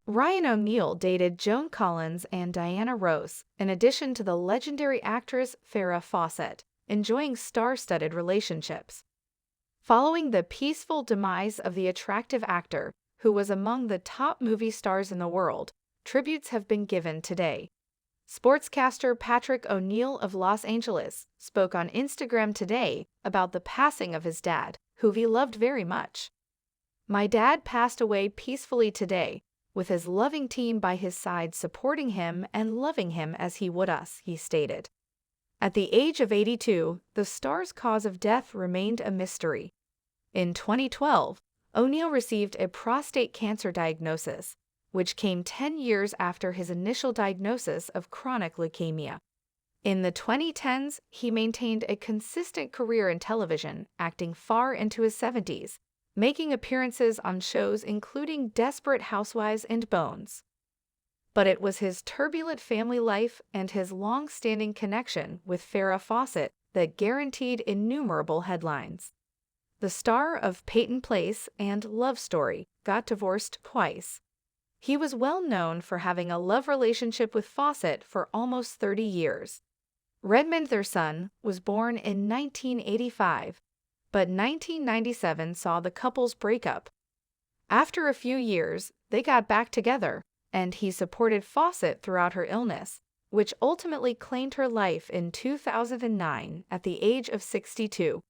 Ryan O'Neal dated Joan Collins and Diana Ross, in addition to the legendary actress Farrah Fawcett, enjoying star-studded relationships. Following the peaceful demise of the attractive actor, who was among the top movie stars in the world, tributes have been given today. Sportscaster Patrick O'Neal of Los Angeles spoke on Instagram today about the passing of his dad, who he loved very much. "My dad passed away peacefully today, with his loving team by his side supporting him and loving him as he would us," he stated. At the age of 82, the star's cause of death remained a mystery. In 2012, O'Neal received a prostate cancer diagnosis, which came 10 years after his initial diagnosis of chronic leukemia. In the 2010s, he maintained a consistent career in television, acting far into his 70s, making appearances on shows including Desperate Housewives and Bones. But it was his turbulent family life and his long-standing connection with Farrah Fawcett that guaranteed innumerable headlines. The star of Peyton Place and Love Story got divorced twice. He was well known for having a love relationship with Fawcett for almost 30 years. Redmond, their son, was born in 1985, but 1997 saw the couple's breakup. After a few years, they got back together, and he supported Fawcett throughout her illness, which ultimately claimed her life in 2009 at the age of 62.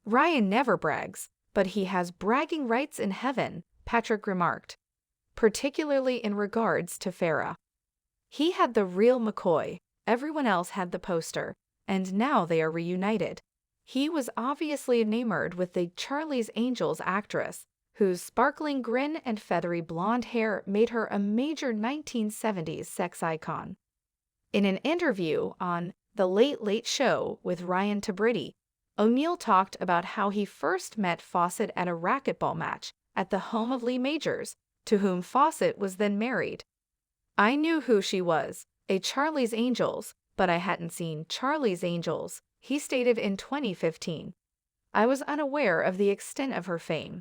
"Ryan never brags, but he has bragging rights in heaven," Patrick remarked, particularly in regards to Farrah. "He had the real McCoy, everyone else had the poster, and now they are reunited." He was obviously enamored with the Charlie's Angels actress, whose sparkling grin and feathery blonde hair made her a major 1970s sex icon. In an interview on The Late Late Show with Ryan Tabritti, O'Neal talked about how he first met Fawcett at a racquetball match at the home of Lee Majors, to whom Fawcett was then married. "I knew who she was, a Charlie's Angels, but I hadn't seen Charlie's Angels," he stated in 2015. "I was unaware of the extent of her fame.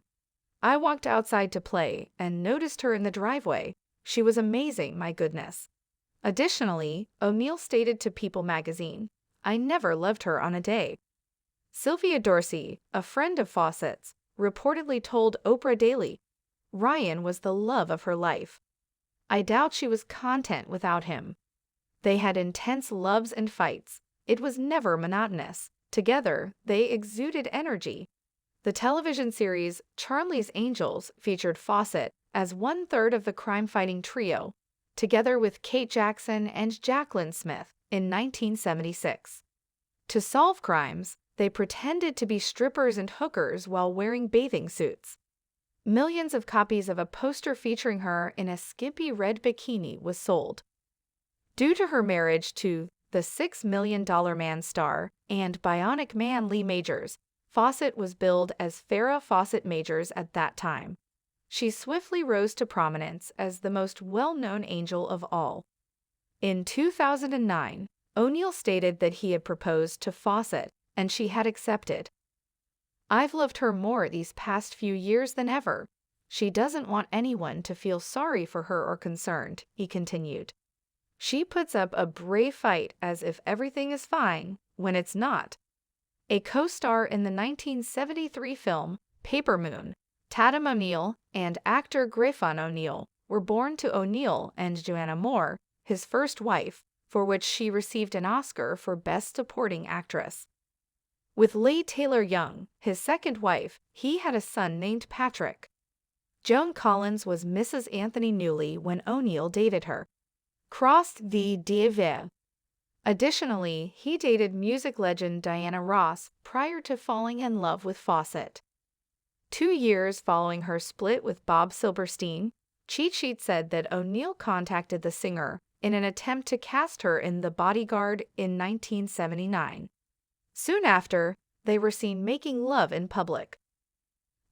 I walked outside to play and noticed her in the driveway. She was amazing, my goodness." Additionally, O'Neal stated to People magazine, "I never loved her on a day." Sylvia Dorsey, a friend of Fawcett's, reportedly told Oprah Daily, "Ryan was the love of her life. I doubt she was content without him. They had intense loves and fights. It was never monotonous. Together, they exuded energy." The television series Charlie's Angels featured Fawcett as one-third of the crime-fighting trio, together with Kate Jackson and Jacqueline Smith in 1976. To solve crimes, they pretended to be strippers and hookers while wearing bathing suits. Millions of copies of a poster featuring her in a skimpy red bikini was sold. Due to her marriage to the $6 Million Man star and Bionic Man Lee Majors, Fawcett was billed as Farrah Fawcett Majors at that time. She swiftly rose to prominence as the most well-known angel of all. In 2009, O'Neal stated that he had proposed to Fawcett, and she had accepted. "I've loved her more these past few years than ever. She doesn't want anyone to feel sorry for her or concerned," he continued. "She puts up a brave fight as if everything is fine, when it's not." A co-star in the 1973 film Paper Moon, Tatum O'Neal and actor Griffin O'Neal were born to O'Neal and Joanna Moore, his first wife, for which she received an Oscar for Best Supporting Actress. With Leigh Taylor Young, his second wife, he had a son named Patrick. Joan Collins was Mrs. Anthony Newley when O'Neal dated her. Crossed the Diva. Additionally, he dated music legend Diana Ross prior to falling in love with Fawcett. 2 years following her split with Bob Silverstein, Cheat Sheet said that O'Neal contacted the singer in an attempt to cast her in The Bodyguard in 1979. Soon after, they were seen making love in public.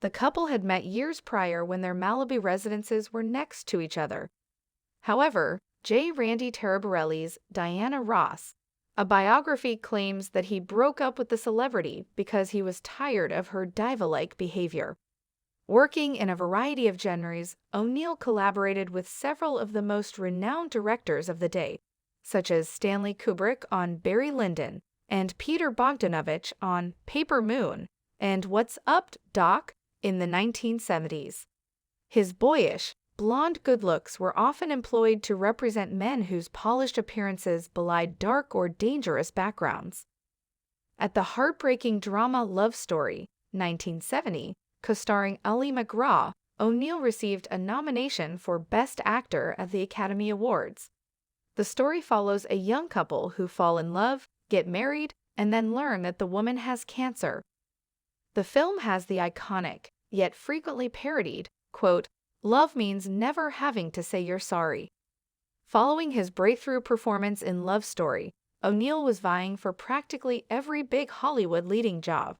The couple had met years prior when their Malibu residences were next to each other. However, J. Randy Taraborelli's Diana Ross, a biography, claims that he broke up with the celebrity because he was tired of her diva-like behavior. Working in a variety of genres, O'Neill collaborated with several of the most renowned directors of the day, such as Stanley Kubrick on Barry Lyndon and Peter Bogdanovich on Paper Moon and What's Up, Doc? In the 1970s. His boyish, blonde good looks were often employed to represent men whose polished appearances belied dark or dangerous backgrounds. At the heartbreaking drama Love Story, 1970, co-starring Ali MacGraw, O'Neill received a nomination for Best Actor at the Academy Awards. The story follows a young couple who fall in love, get married, and then learn that the woman has cancer. The film has the iconic, yet frequently parodied, quote, "Love means never having to say you're sorry." Following his breakthrough performance in Love Story, O'Neill was vying for practically every big Hollywood leading job.